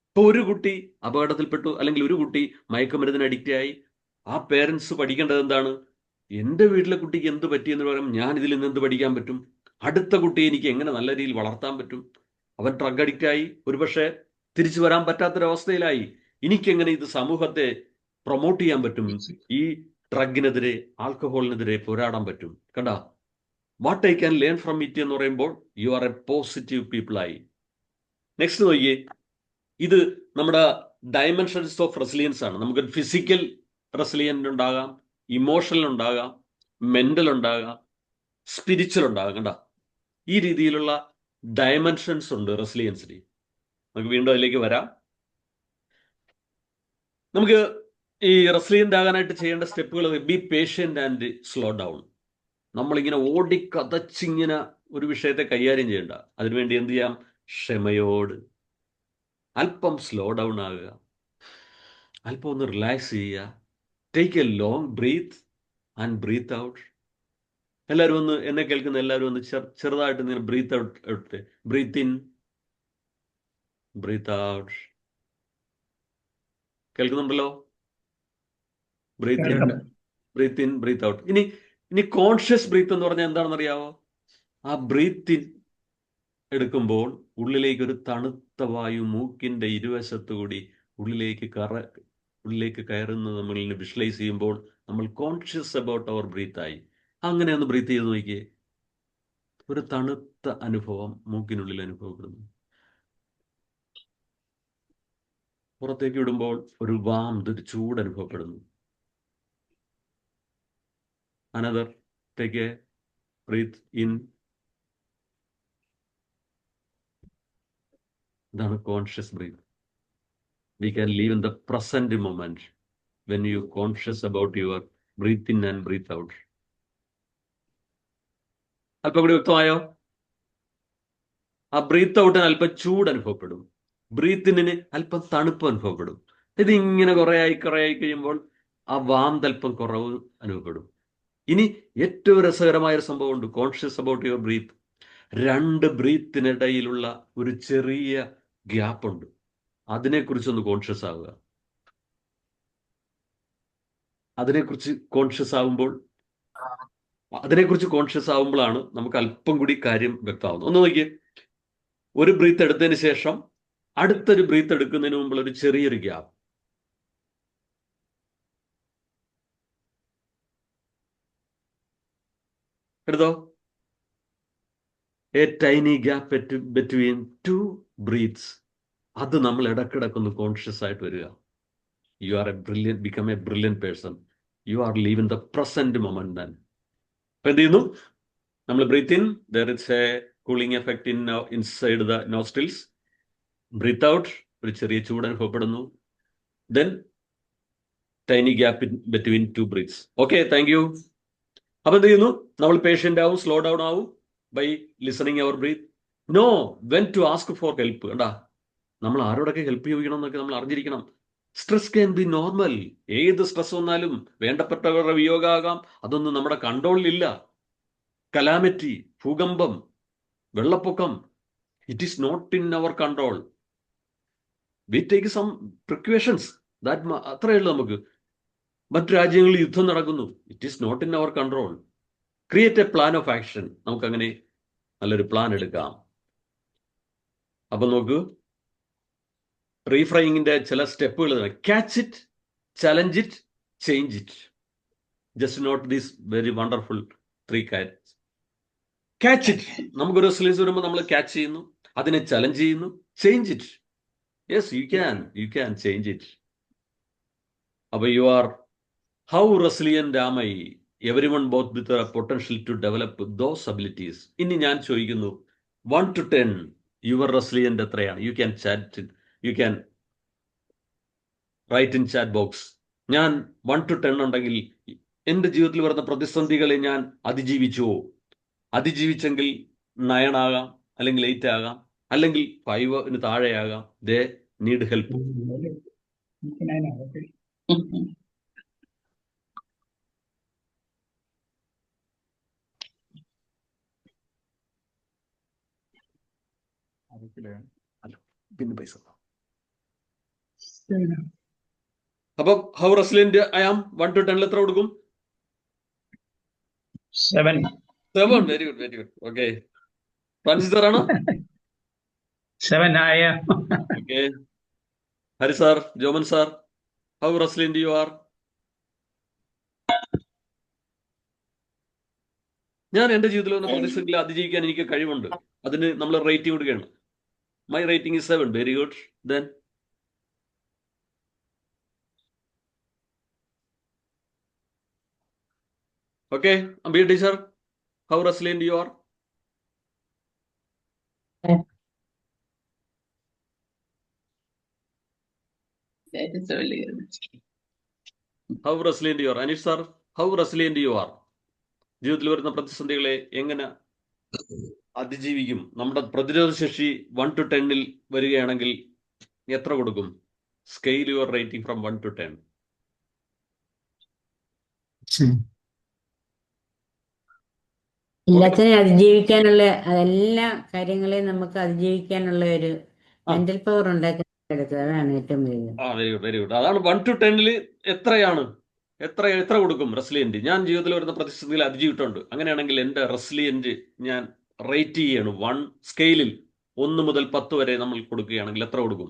ഇപ്പൊ ഒരു കുട്ടി അപകടത്തിൽപ്പെട്ടു, അല്ലെങ്കിൽ ഒരു കുട്ടി മയക്കുമരുന്നിന് അഡിക്റ്റ് ആയി. ആ പേരൻസ് പഠിക്കേണ്ടത് എന്താണ്? എൻ്റെ വീട്ടിലെ കുട്ടിക്ക് എന്ത് പറ്റിയെന്ന് പറയുമ്പോൾ ഞാൻ ഇതിൽ നിന്ന് എന്ത് പഠിക്കാൻ പറ്റും? അടുത്ത കുട്ടിയെ എനിക്ക് എങ്ങനെ നല്ല രീതിയിൽ വളർത്താൻ പറ്റും? അവൻ ഡ്രഗ് അഡിക്റ്റ് ആയി, ഒരുപക്ഷെ തിരിച്ചു വരാൻ പറ്റാത്തൊരവസ്ഥയിലായി. എനിക്കെങ്ങനെ ഇത് സമൂഹത്തെ പ്രൊമോട്ട് ചെയ്യാൻ പറ്റും? ഈ ഡ്രഗിനെതിരെ, ആൽക്കഹോളിനെതിരെ പോരാടാൻ പറ്റും. കണ്ട, what I can learn from it എന്ന് പറയുമ്പോൾ you are A positive people ആയി. നെക്സ്റ്റ് നോക്കിയേ, ഇത് നമ്മുടെ ഡയമെൻഷൻസ് ഓഫ് റെസിലിയൻസ് ആണ്. നമുക്ക് ഫിസിക്കൽ റെസിലിയൻ്റ് ഉണ്ടാകാം, ഇമോഷണൽ ഉണ്ടാകാം, മെന്റൽ ഉണ്ടാകാം, സ്പിരിച്വൽ ഉണ്ടാകാം. കണ്ട, ഈ രീതിയിലുള്ള ഡയമെൻഷൻസ് ഉണ്ട് റെസിലിയൻസിന്. നമുക്ക് വീണ്ടും അതിലേക്ക് വരാം. നമുക്ക് ഈ റെസിലിയൻ്റ് ആകാനായിട്ട് ചെയ്യേണ്ട സ്റ്റെപ്പുകൾ: B patient and slow down. നമ്മളിങ്ങനെ ഓടിക്കതച്ചിങ്ങനെ ഒരു വിഷയത്തെ കൈകാര്യം ചെയ്യണ്ട. അതിനുവേണ്ടി എന്ത് ചെയ്യാം? ക്ഷമയോട് അല്പം സ്ലോ ഡൗൺ ആകുക, അല്പം ഒന്ന് റിലാക്സ് ചെയ്യുക. Take a long breath and breathe out. എല്ലാവരും ഒന്ന്, എന്നെ കേൾക്കുന്ന എല്ലാവരും ഒന്ന് ചെറുതായിട്ട് ഇങ്ങനെ breathe out, breathe in, breathe out. കേൾക്കുന്നുണ്ടല്ലോ? Breathe in, breathe in, breathe out. ഇനി കോൺഷ്യസ് ബ്രീത്ത് എന്ന് പറഞ്ഞാൽ എന്താണെന്ന് അറിയാവോ? ആ ബ്രീത്ത് ഇൻ എടുക്കുമ്പോൾ ഉള്ളിലേക്ക് ഒരു തണുത്ത വായു മൂക്കിന്റെ ഇരുവശത്തു കൂടി ഉള്ളിലേക്ക് കയറുന്നത് നമ്മൾ വിഷ്വലൈസ് ചെയ്യുമ്പോൾ നമ്മൾ കോൺഷ്യസ് അബൌട്ട് അവർ ബ്രീത്ത് ആയി. അങ്ങനെ ഒന്ന് ബ്രീത്ത് ചെയ്ത് നോക്കിയേ. ഒരു തണുത്ത അനുഭവം മൂക്കിനുള്ളിൽ അനുഭവപ്പെടുന്നു. പുറത്തേക്ക് വിടുമ്പോൾ ഒരു ഒരു ചൂട് അനുഭവപ്പെടുന്നു. Another, take a breath in. ഇതാണ് conscious breath. We can live in the present moment when you conscious about your breathe in and breathe out. അല്പം കൂടി വ്യക്തമായോ? ആ ബ്രീത്ത് ഔട്ടിന് അല്പം ചൂട് അനുഭവപ്പെടും, ബ്രീത്ത് ഇന്നിന് അല്പം തണുപ്പ് അനുഭവപ്പെടും. ഇതിങ്ങനെ കുറേ ആയി കഴിയുമ്പോൾ ആ വാംത് അല്പം കുറവ് അനുഭവപ്പെടും. ഇനി ഏറ്റവും രസകരമായ ഒരു സംഭവമുണ്ട്, കോൺഷ്യസ് അബൌട്ട് യുവർ ബ്രീത്ത്. 2 ബ്രീത്തിനിടയിലുള്ള ഒരു ചെറിയ ഗ്യാപ്പ് ഉണ്ട്. അതിനെക്കുറിച്ചൊന്ന് കോൺഷ്യസ് ആവുക. അതിനെക്കുറിച്ച് കോൺഷ്യസ് ആവുമ്പോഴാണ് നമുക്ക് അല്പം കൂടി കാര്യം വ്യക്തമാവുന്നത്. ഒന്ന് നോക്കിയേ, ഒരു ബ്രീത്ത് എടുത്തതിന് ശേഷം അടുത്തൊരു ബ്രീത്ത് എടുക്കുന്നതിന് മുമ്പുള്ള ഒരു ചെറിയൊരു ഗ്യാപ്പ്. എടുത്തോ? A tiny gap between 2 breathes. അത് നമ്മൾ ഇടക്കിടക്കൊന്ന് കോൺഷ്യസ് ആയിട്ട് വരിക. You are become a brilliant person. You are living the present moment then. അപ്പൊ എന്ത് ചെയ്യുന്നു? നമ്മൾ breath in, there is a cooling effect inside the nostrils. Breath out, ഒരു ചെറിയ ചൂട് അനുഭവപ്പെടുന്നു. Then tiny gap between 2 breaths. Okay, thank you. അപ്പൊ എന്ത് ചെയ്യുന്നു? നമ്മൾ പേഷ്യന്റ് ആവും, സ്ലോ ഡൗൺ ആവും by listening our breath. Know when to ask for help. കണ്ടാ, നമ്മൾ ആരോടൊക്കെ ഹെൽപ്പ് ചോദിക്കണം എന്നൊക്കെ നമ്മൾ അറിഞ്ഞിരിക്കണം. Stress can be normal. ഏത് സ്ട്രെസ് വന്നാലും, വേണ്ടപ്പെട്ടവരുടെ വിയോഗമാകാം, അതൊന്നും നമ്മുടെ കൺട്രോളിലില്ല. കലാമിറ്റി, ഭൂകമ്പം, വെള്ളപ്പൊക്കം, it is not in our control. We take some precautions. അത്രയേ ഉള്ളൂ നമുക്ക്. മറ്റു രാജ്യങ്ങളിൽ യുദ്ധം നടക്കുന്നു, it is not in our control. Create a plan of action. നമുക്കങ്ങനെ നല്ലൊരു പ്ലാൻ എടുക്കാം. അപ്പൊ നോക്കൂ, റീഫ്രൈയിങ്ങിന്റെ ചില സ്റ്റെപ്പുകൾ. Catch it, challenge it, change it. Just note these very wonderful 3 കാര്യങ്ങൾ. Catch it. നമുക്കൊരു റെസ്ലിയൻസ് വരുമ്പോൾ നമ്മൾ ക്യാച്ച് ചെയ്യുന്നു, അതിനെ ചലഞ്ച് ചെയ്യുന്നു. Change it. Yes, you can change it. അപ്പൊ you are how resilient am I? Everyone both with a potential to develop those abilities. ഇനി ഞാൻ ചോദിക്കുന്നു, 1 to 10 യുവർ റെസിലിയന്റ് എത്രയാണ്? You can write in chat box. ഞാൻ 1 to 10 ഉണ്ടെങ്കിൽ എൻ്റെ ജീവിതത്തിൽ വരുന്ന പ്രതിസന്ധികളെ ഞാൻ അതിജീവിച്ചുവോ? അതിജീവിച്ചെങ്കിൽ 9 ആകാം, അല്ലെങ്കിൽ 8 ആകാം, അല്ലെങ്കിൽ 5 താഴെയാകാം. They need help. പിന്നെ പൈസ. അപ്പൊ how resilient I am? 1 to 10 എത്ര കൊടുക്കും? 7. Very good. ഓക്കെ, ഫ്രാൻസിസ് സാറാണോ? 7. I am. Okay, Hari sir, Joman sir, how resilient you are? ഞാൻ എൻ്റെ ജീവിതത്തിൽ വന്ന പ്രതിസന്ധികളെ അതിജീവിക്കാൻ എനിക്ക് കഴിവുണ്ട്. അതിന് നമ്മൾ റേറ്റിംഗ് കൊടുക്കുകയാണ്. My rating is 7. Very good. Then okay, Ambir teacher, how resilient you are? That is really good. How resilient you are? Anish sir, how resilient you are? ജീവിതത്തിൽ വരുന്ന പ്രതിസന്ധികളെ എങ്ങനെ അതിജീവിക്കും? നമ്മുടെ പ്രതിരോധ ശേഷി 1 to 10 വരികയാണെങ്കിൽ എത്ര കൊടുക്കും? Scale your rating from 1 to 10. എല്ലാത്തിനെയും അതിജീവിക്കാനുള്ള, എല്ലാ കാര്യങ്ങളെയും നമുക്ക് അതിജീവിക്കാനുള്ള ഒരു മെന്റൽ പവർ ഉണ്ടാക്കി എടുക്കുക. അതാണ് ഏറ്റവും വലിയ. Very good. അതാണ് 1 to 10 എത്രയാണ്? എത്ര കൊടുക്കും റെസിലിയന്റ്? ഞാൻ ജീവിതത്തിൽ വരുന്ന പ്രതിസന്ധികളെ അതിജീവിട്ടുണ്ട്. അങ്ങനെയാണെങ്കിൽ എൻ്റെ റെസിലിയന്റ് ഞാൻ റേറ്റ് ചെയ്യണം. 1 സ്കെയിലിൽ 1 മുതൽ 10 വരെ നമ്മൾ കൊടുക്കുകയാണെങ്കിൽ എത്ര കൊടുക്കും?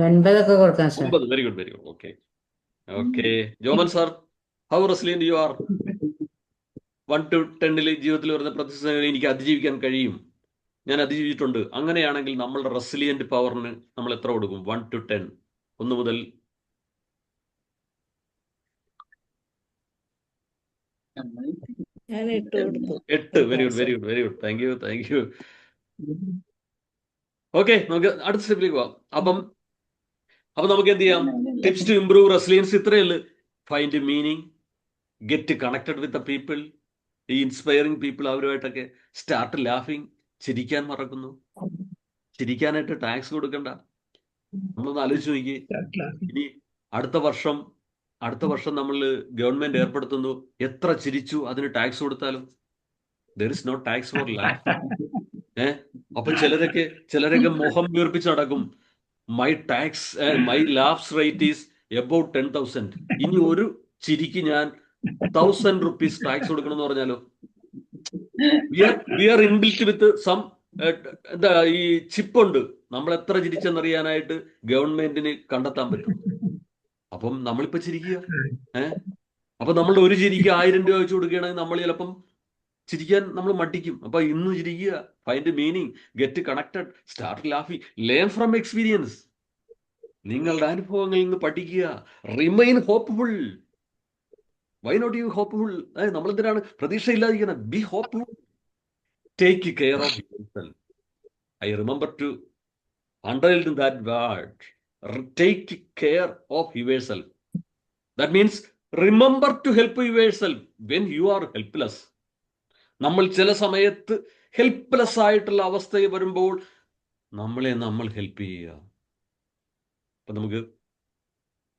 9 ഒക്കെ കൊടുക്കാം sir. 9. Very good. Okay. Joman sir, how resilient you R? 1 to 10 ജീവിതത്തിൽ വരുന്ന പ്രതിസന്ധികളെ എനിക്ക് അതിജീവിക്കാൻ കഴിയും, ഞാൻ അതിജീവിച്ചിട്ടുണ്ട്. അങ്ങനെയാണെങ്കിൽ നമ്മളുടെ റെസിലിയന്റ് പവറിന് നമ്മൾ എത്ര കൊടുക്കും? 1 to 10. 1 മുതൽ 8. Very good. Thank you. Okay, നമുക്ക് അടുത്ത സ്റ്റെപ്പിലേക്ക് പോവാം. അപ്പൊ നമുക്ക് എന്ത് ചെയ്യാം? ടിപ്സ് ടു ഇംപ്രൂവ് റെസിലിയൻസ് ഇത്രയേ ഉള്ളൂ. Find meaning, get connected with the people, ഈ ഇൻസ്പയറിംഗ് പീപ്പിൾ, അവരുമായിട്ടൊക്കെ സ്റ്റാർട്ട് ലാഫിങ്. ചിരിക്കാൻ മറക്കുന്നു. ചിരിക്കാനായിട്ട് ടാക്സ് കൊടുക്കണ്ട. നമ്മളൊന്ന് ആലോചിച്ച് നോക്കി. ഇനി അടുത്ത വർഷം നമ്മൾ ഗവൺമെന്റ് ഏർപ്പെടുത്തുന്നു, എത്ര ചിരിച്ചു അതിന് ടാക്സ് കൊടുത്താലും there is no tax for laugh. അപ്പൊ ചിലരൊക്കെ മുഖം വീർപ്പിച്ച് നടക്കും. My laughs rate is about 10,000. ഇനി ഒരു ചിരിക്ക് ഞാൻ 1,000 rupees ടാക്സ് കൊടുക്കണം എന്ന് പറഞ്ഞാലോ? We are inbuilt with some എന്താ ഈ ചിപ്പ് ഉണ്ട്. നമ്മൾ എത്ര ചിരിച്ചെന്നറിയാനായിട്ട് ഗവൺമെന്റിന് കണ്ടെത്താൻ പറ്റും. അപ്പം നമ്മളിപ്പോ ചിരിക്കുക. അപ്പൊ നമ്മളുടെ ഒരു ചിരിക്ക് 1000 രൂപ വെച്ച് കൊടുക്കുകയാണെങ്കിൽ നമ്മൾ ചിലപ്പം ചിരിക്കാൻ നമ്മൾ മടിക്കും. അപ്പൊ ഇന്ന് ചിരിക്കുക, find meaning, get connected, start ലാഫിങ്, ലേൺ ഫ്രം എക്സ്പീരിയൻസ്. നിങ്ങളുടെ അനുഭവങ്ങളിൽ നിന്ന് പഠിക്കുക. Remain hopeful. Why not you hopeful? നമ്മൾ എന്തിനാണ് പ്രതീക്ഷയില്ലാതിരിക്കുന്നത്? Be hopeful. Take care of yourself. I remember to underline that word. Take care of yourself. That means remember to help yourself when you are helpless. നമ്മൾ ചില സമയത്ത് helpless ആയിട്ടുള്ള അവസ്ഥ വരുമ്പോൾ നമ്മൾ ഹെൽപ്പ് ചെയ്യുക. അപ്പൊ നമുക്ക്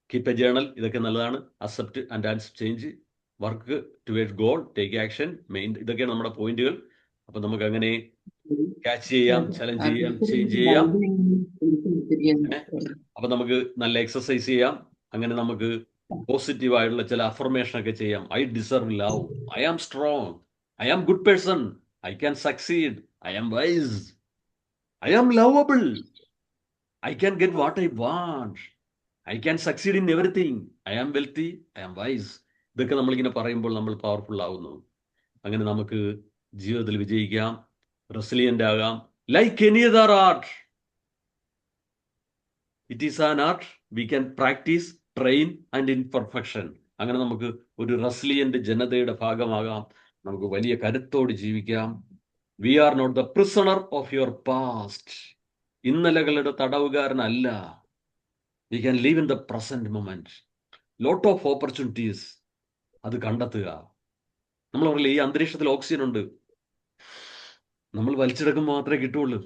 കീപ്പ് എ ജേണൽ, ഇതൊക്കെ നല്ലതാണ്. Accept and answer change, work towards goal, take action, main, ഇതൊക്കെയാണ് നമ്മുടെ പോയിന്റുകൾ. അപ്പൊ നമുക്ക് അങ്ങനെ ക്യാച്ച് ചെയ്യാം, ചലഞ്ച് ചെയ്യാം, ചേഞ്ച് ചെയ്യാം. അപ്പൊ നമുക്ക് നല്ല എക്സസൈസ് ചെയ്യാം. അങ്ങനെ നമുക്ക് പോസിറ്റീവ് ആയിട്ടുള്ള ചില അഫർമേഷൻ ഒക്കെ ചെയ്യാം. I deserve love, I am strong, I am good person, I can succeed, I am wise, I am lovable, I can get what I want, I can succeed in everything, I am wealthy, I am wise. ഇതൊക്കെ നമ്മളിങ്ങനെ പറയുമ്പോൾ നമ്മൾ powerful ആവുന്നു. അങ്ങനെ നമുക്ക് ജീവിതത്തിൽ വിജയിക്കാം, resilient ആകാം. Like any other art, it is an art we can practise, train and in perfection. അങ്ങനെ നമുക്ക് ഒരു റെസിലിയന്റ് ജനതയുടെ ഭാഗമാകാം. നമുക്ക് വലിയ കരുത്തോട് ജീവിക്കാം. We are not the prisoner of your past. ഇന്നലകളുടെ തടവുകാരനല്ല. We can live in the present moment. Lot of opportunities അത് കണ്ടെത്തുക. നമ്മൾ പറയില്ല, ഈ അന്തരീക്ഷത്തിൽ ഓക്സിജൻ ഉണ്ട്, നമ്മൾ വലിച്ചെടുക്കുമ്പോൾ മാത്രമേ കിട്ടുള്ളൂ.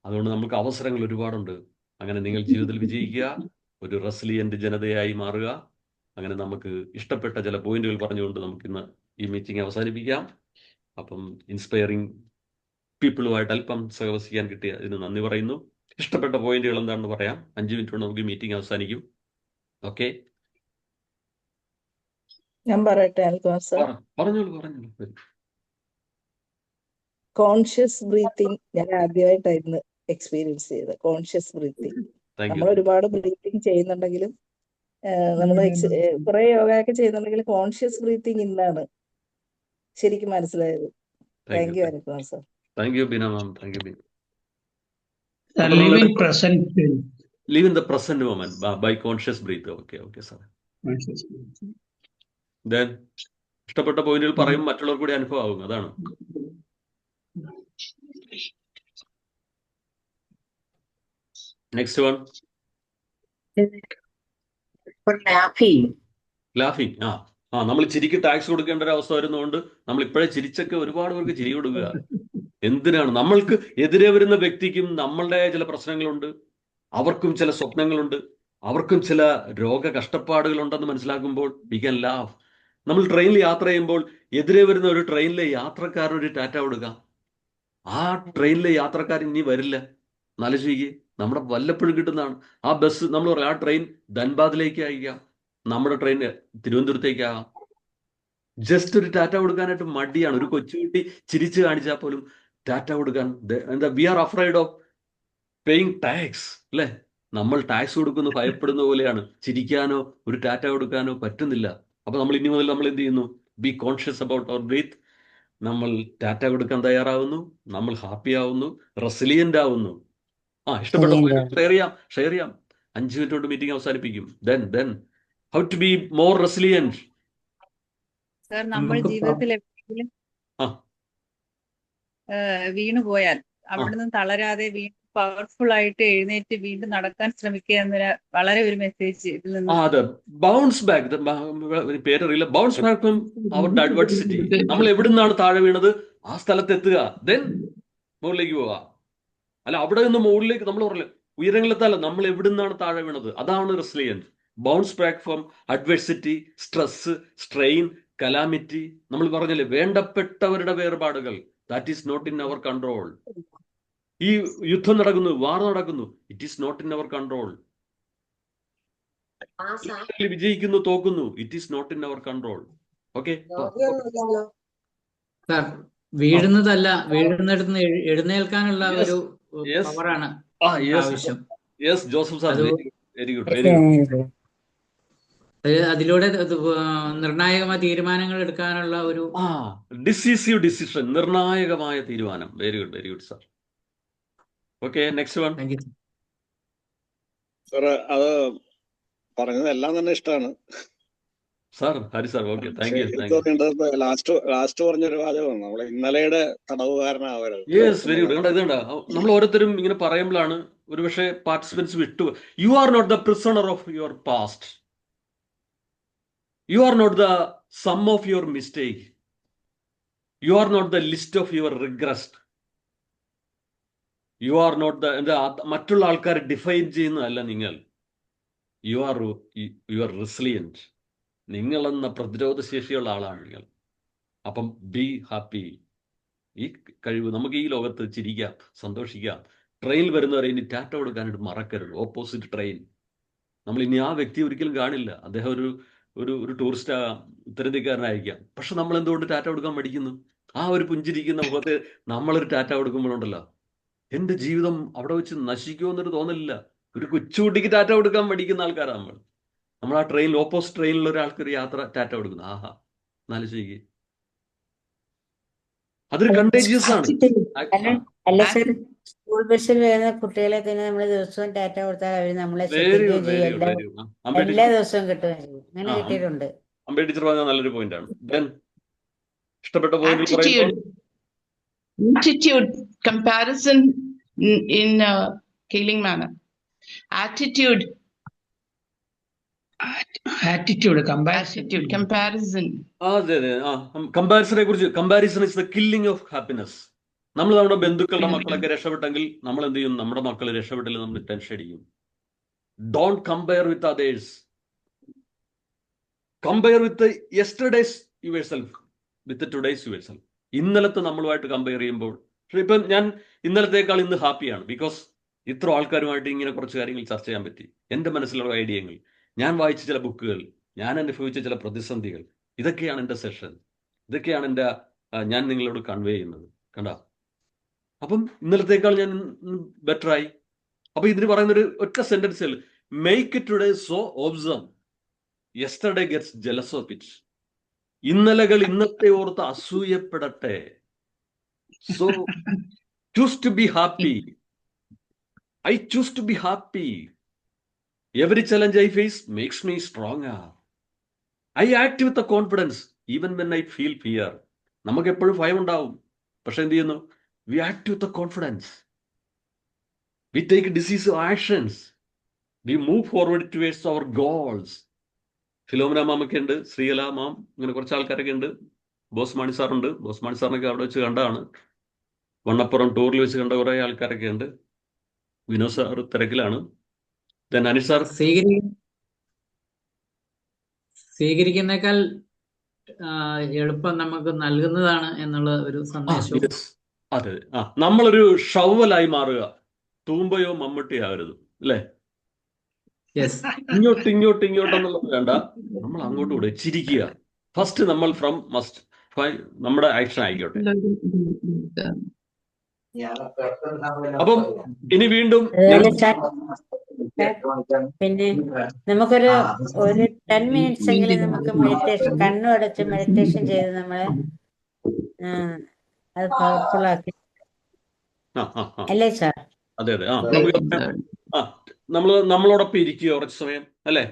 അതുകൊണ്ട് നമുക്ക് അവസരങ്ങൾ ഒരുപാടുണ്ട്. അങ്ങനെ നിങ്ങൾ ജീവിതത്തിൽ വിജയിക്കുക, ഒരു റെസിലിയന്റ് ജനതയായി മാറുക. അങ്ങനെ നമുക്ക് ഇഷ്ടപ്പെട്ട ചില പോയിന്റുകൾ പറഞ്ഞുകൊണ്ട് നമുക്കിന്ന് ഈ മീറ്റിംഗ് അവസാനിപ്പിക്കാം. അപ്പം ഇൻസ്പയറിംഗ് പീപ്പിളുമായിട്ട് അല്പം സഹവസിക്കാൻ കിട്ടിയ ഇതിന് നന്ദി പറയുന്നു. ഇഷ്ടപ്പെട്ട പോയിന്റുകൾ എന്താണെന്ന് പറയാം. 5 മിനിറ്റ് കൊണ്ട് നമുക്ക് മീറ്റിംഗ് അവസാനിക്കും. ഓക്കെ, ഞാൻ പറയട്ടെ? പറഞ്ഞോളൂ. കോൺഷ്യസ് ബ്രീത്തിങ് ഞാൻ ആദ്യമായിട്ടായിരുന്നു എക്സ്പീരിയൻസ് ചെയ്തത്. കോൺഷ്യസ് ബ്രീത്തിങ് നമ്മൾ ഒരുപാട് ബ്രീത്തിങ് ചെയ്യുന്നുണ്ടെങ്കിലും നമ്മൾ കുറെ യോഗയൊക്കെ ചെയ്യുന്നുണ്ടെങ്കിലും കോൺഷ്യസ് ബ്രീത്തിങ് ഇന്നാണ് ശരിക്കും മനസ്സിലായത്. Thank you Anupama sir. Thank you Beena ma'am. Thank you Beena. Live in the present moment by conscious breath. Okay sir. Then ഇഷ്ടപ്പെട്ട പോയിന്റുകൾ പറയും, മറ്റുള്ളവർ കൂടി അനുഭവം ആകും. അതാണ്. നെക്സ്റ്റ് വൺ, ലാഫിങ്. നമ്മൾ ചിരിക്ക് ടാക്സ് കൊടുക്കേണ്ട ഒരു അവസ്ഥ വരുന്നതുകൊണ്ട് നമ്മൾ ഇപ്പോഴേ ചിരിച്ചൊക്കെ ഒരുപാട് പേർക്ക് ചിരി കൊടുക്കുക. എന്തിനാണ്? നമ്മൾക്ക് എതിരെ വരുന്ന വ്യക്തിക്കും നമ്മളുടെ ചില പ്രശ്നങ്ങളുണ്ട്, അവർക്കും ചില സ്വപ്നങ്ങളുണ്ട്, അവർക്കും ചില രോഗ കഷ്ടപ്പാടുകൾ ഉണ്ടെന്ന് മനസ്സിലാക്കുമ്പോൾ വി ക്യാൻ ലാഫ്. നമ്മൾ ട്രെയിനിൽ യാത്ര ചെയ്യുമ്പോൾ എതിരെ വരുന്ന ഒരു ട്രെയിനിലെ യാത്രക്കാരനൊരു ടാറ്റ കൊടുക്കാം. ആ ട്രെയിനിലെ യാത്രക്കാരൻ ഇനി വരില്ല. നാലോചിക്ക്, നമ്മുടെ വല്ലപ്പോഴും കിട്ടുന്നതാണ്. ആ ബസ് നമ്മൾ പറയും, ആ ട്രെയിൻ ധൻബാദിലേക്ക് അയക്കാം, നമ്മുടെ ട്രെയിൻ തിരുവനന്തപുരത്തേക്കാകാം. ജസ്റ്റ് ഒരു ടാറ്റ കൊടുക്കാനായിട്ട് മടിയാണ്. ഒരു കൊച്ചുകുട്ടി ചിരിച്ചു കാണിച്ചാൽ പോലും ടാറ്റ കൊടുക്കാൻ എന്താ, we are afraid of paying tax അല്ലേ? നമ്മൾ ടാക്സ് കൊടുക്കുന്ന ഭയപ്പെടുന്ന പോലെയാണ്. ചിരിക്കാനോ ഒരു ടാറ്റ കൊടുക്കാനോ പറ്റുന്നില്ല. അപ്പൊ നമ്മൾ ഇനി മുതൽ നമ്മൾ എന്ത് ചെയ്യുന്നു? Be conscious about our breath. നമ്മൾ ടാറ്റ കൊടുക്കാൻ തയ്യാറാവുന്നു, നമ്മൾ ഹാപ്പി ആവുന്നു, റെസിലിയന്റ് ആവുന്നു. ഇഷ്ടപ്പെട്ട ഷെയർ ചെയ്യാം. 5 മിനിറ്റ് കൊണ്ട് മീറ്റിംഗ് അവസാനിപ്പിക്കും. Then how to be more resilient. Sir, നമ്മൾ ജീവിതത്തിൽ എവിടെയെങ്കിലും വീണു പോയാൽ അവിടുന്ന് തളരാതെ വീണ്ടും പവർഫുൾ ആയിട്ട് എഴുന്നേറ്റ് വീണ്ടും നടക്കാൻ ശ്രമിക്കുക എന്നൊരു വളരെ ഒരു മെസ്സേജ് ഇതിൽ നിന്ന്. ബൗൺസ് ബാക്ക്, പേരറിയില്ല. ബൗൺസ് ബാക്ക് ഫ്രം അവരുടെ അഡ്വേഴ്സിറ്റി. നമ്മൾ എവിടുന്നാണ് താഴെ വീണത് ആ സ്ഥലത്ത് എത്തുക, ദെൻ മുകളിലേക്ക് പോവുക. അല്ല, അവിടെ നിന്ന് മുകളിലേക്ക് നമ്മൾ പറയില്ല ഉയരങ്ങളിലെത്തല്ല, നമ്മൾ എവിടുന്നാണ് താഴെ വീണത്, അതാണ് resilience. Bounce back from adversity, stress, strain, calamity, നമ്മൾ പറഞ്ഞില്ലേ വേണ്ടപ്പെട്ടവരുടെ വേർപാടുകൾ, that is not in our control. ഈ യുദ്ധം നടക്കുന്നു, വാർ നടക്കുന്നു, it is not in our control. വിജയിക്കുന്നു, തോക്കുന്നു, it is not in our control. Okay, sir വീഴുന്നതല്ല, വീഴുന്നിടത്ത് നിന്ന് എഴുന്നേൽക്കാനുള്ള ഒരു Yes. പവറാണ് യെസ് ആവശ്യം. യെസ് ജോസഫ് സാർ, അത് വെരി ഗുഡ്, വെരി ഗുഡ്. അതിലൂടെ നിർണായകമായ തീരുമാനങ്ങൾ എടുക്കാനുള്ള ഒരു ഡിസിസീവ് ഡിസിഷൻ, നിർണായകമായ തീരുമാനം. Very good, very good sir. Okay, next one. Thank you. Sir അത് പറഞ്ഞതെല്ലാം തന്നെ ഇഷ്ടമാണ് sir. Hari sir, okay, thank you, എനിക്ക് താങ്ക് യു. തോന്നിയിട്ട് ലാസ്റ്റ് പറഞ്ഞൊരു വാചകമാണ് നമ്മളെ ഇന്നലെയുടെ തടവുകാരനാവരുത്. Yes, very good. കണ്ട ഇതുണ്ട, നമ്മൾ ഓരോരുത്തരും ഇങ്ങനെ പറയുമ്പോഴാണ് ഒരുപക്ഷെ പാർട്ടിസിപ്പൻസ് വിട്ടു. You are not the prisoner of your past. You are not the sum of your mistake. You are not the list of your regrets. You are not the മറ്റുള്ള ആൾക്കാരെ ഡിഫൈൻ ചെയ്യുന്നതല്ല നിങ്ങൾ. You are resilient. നിങ്ങളെന്ന പ്രതിരോധ ശേഷിയുള്ള ആളാണ് നിങ്ങൾ. അപ്പം be happy. ഈ കഴിവ് നമുക്ക് ഈ ലോകത്ത് ചിരിക്കാം, സന്തോഷിക്കാം. ട്രെയിനിൽ വരുന്നവരെ ഇനി ടാറ്റ കൊടുക്കാനായിട്ട് മറക്കരുത്. Opposite train. നമ്മൾ ഇനി ആ വ്യക്തി ഒരിക്കലും കാണില്ല. അദ്ദേഹം ഒരു ടൂറിസ്റ്റ് ആകാം, ഉത്തരേന്ത്യക്കാരനായിരിക്കാം. പക്ഷെ നമ്മൾ എന്തുകൊണ്ട് ടാറ്റ കൊടുക്കാൻ മടിക്കുന്നു? ആ ഒരു പുഞ്ചിരിക്കുന്ന മുഖത്ത് നമ്മളൊരു ടാറ്റ കൊടുക്കുമ്പോഴുണ്ടല്ലോ, എൻ്റെ ജീവിതം അവിടെ വെച്ച് നശിക്കുമെന്നൊരു തോന്നലില്ല. ഒരു കൊച്ചുകുട്ടിക്ക് ടാറ്റ കൊടുക്കാൻ മടിക്കുന്ന ആൾക്കാരാണ് നമ്മൾ ആ ട്രെയിനിൽ, ഓപ്പോസിറ്റ് ട്രെയിനിലുള്ള ഒരാൾക്ക് ഒരു യാത്ര ടാറ്റ കൊടുക്കുന്നു. ആഹാ, നാലിശയ്ക്ക് അതൊരു കണ്ടേജിയസ് ആണ്. അല്ല സർ, സ്കൂൾ ബസ്സിൽ വരുന്ന കുട്ടികളെ തന്നെ നമ്മൾ ദിവസവും ടാറ്റ കൊടുത്താൽ അവർ നമ്മളെ വെരി ശ്രദ്ധിക്കുകയും ഗുഡ്, വെരി ചെയ്യും. Good, very good. എല്ലാ ദിവസവും കിട്ടുമായിരുന്നു. അങ്ങനെ കിട്ടിയിട്ടുണ്ട്. അമ്പേ ടീച്ചർ പറഞ്ഞ നല്ലൊരു പോയിന്റ് ആണ്. ദെൻ ഇഷ്ടപ്പെട്ട പോയിന്റ് പറയുമ്പോൾ Attitude, comparison in a killing manner. Attitude, comparison. അതെ അതെ, കമ്പാരിസനെ കുറിച്ച്. Comparison is the killing of happiness. നമ്മൾ നമ്മുടെ ബന്ധുക്കളുടെ മക്കളൊക്കെ രക്ഷപ്പെട്ടെങ്കിൽ നമ്മൾ എന്ത് ചെയ്യും? നമ്മുടെ മക്കൾ രക്ഷപ്പെട്ടില്ല, നമ്മൾ ടെൻഷൻ അടിക്കും. Don't compare with others. Compare with yesterday's your self with today's your self. ഇന്നലത്തെ നമ്മളുമായിട്ട് കമ്പയർ ചെയ്യുമ്പോൾ, ഇപ്പം ഞാൻ ഇന്നലത്തേക്കാൾ ഇന്ന് ഹാപ്പിയാണ്. ബിക്കോസ് ഇത്ര ആൾക്കാരുമായിട്ട് ഇങ്ങനെ കുറച്ച് കാര്യങ്ങൾ ചർച്ച ചെയ്യാൻ പറ്റി. എൻ്റെ മനസ്സിലുള്ള ഐഡിയകൾ, ഞാൻ വായിച്ച ചില ബുക്കുകൾ, ഞാൻ അനുഭവിച്ച ചില പ്രതിസന്ധികൾ, ഇതൊക്കെയാണ് എൻ്റെ സെഷൻ. ഇതൊക്കെയാണ് ഞാൻ നിങ്ങളോട് കൺവേ ചെയ്യുന്നത്. കണ്ട, അപ്പം ഇന്നലത്തേക്കാൾ ഞാൻ ബെറ്ററായി. അപ്പൊ ഇതിന് പറയുന്നൊരു ഒറ്റ സെന്റൻസിൽ, make it today so awesome yesterday gets jealous of it. ഇന്നലകൾ ഇന്നത്തെ ഓർത്ത് അസൂയപ്പെടട്ടെ. So choose to be happy. I choose to be happy. Every challenge I face makes me stronger. I act with a confidence even when I feel fear. നമുക്ക് എപ്പോഴും ഭയം ഉണ്ടാവും, പക്ഷെ എന്ത് ചെയ്യുന്നു? We act with a confidence. We take decisive actions. We move forward towards our goals. Philomina മാമൊക്കെ ഉണ്ട്, ശ്രീകല മാം, ഇങ്ങനെ കുറച്ച് ആൾക്കാരൊക്കെ ഉണ്ട്. ബോസ് മാണി സാറുണ്ട്. ബോസ് മാണി സാറിനൊക്കെ അവിടെ വെച്ച് കണ്ടതാണ്. വണ്ണപ്പുറം ടൂറിൽ വെച്ച് കണ്ട കുറേ ആൾക്കാരൊക്കെ ഉണ്ട്. വിനോദ് സാർ തിരക്കിലാണ്. Then Aneesh sir. സ്വീകരിക്കുന്നേക്കാൾ എളുപ്പം നമുക്ക് നൽകുന്നതാണ് എന്നുള്ള ഒരു സന്ദേശം. അതെ, നമ്മളൊരു ഷവലായി മാറുക, തൂമ്പയോ മമ്മൂട്ടിയോ ആകരുത്, അല്ലേ? ഇങ്ങോട്ടെന്നുള്ളത് വേണ്ട, നമ്മൾ അങ്ങോട്ടും കൂടെ ചിരിക്കുക. ഫസ്റ്റ് നമ്മൾ നമ്മുടെ ആക്ഷൻ ആയിക്കോട്ടെ. അപ്പം ഇനി വീണ്ടും പിന്നെ നമുക്കൊരു 10 മിനിറ്റ്സ് എങ്കിലും നമുക്ക് മെഡിറ്റേഷൻ, കണ്ണു അടച്ച് മെഡിറ്റേഷൻ ചെയ്ത് നമ്മളെ അത് പവർഫുൾ ആക്കി, അല്ലേ സാർ? അതെ അതെ, നമ്മളോടൊപ്പം ഇരിക്കുക കുറച്ച് സമയം, അല്ലേ?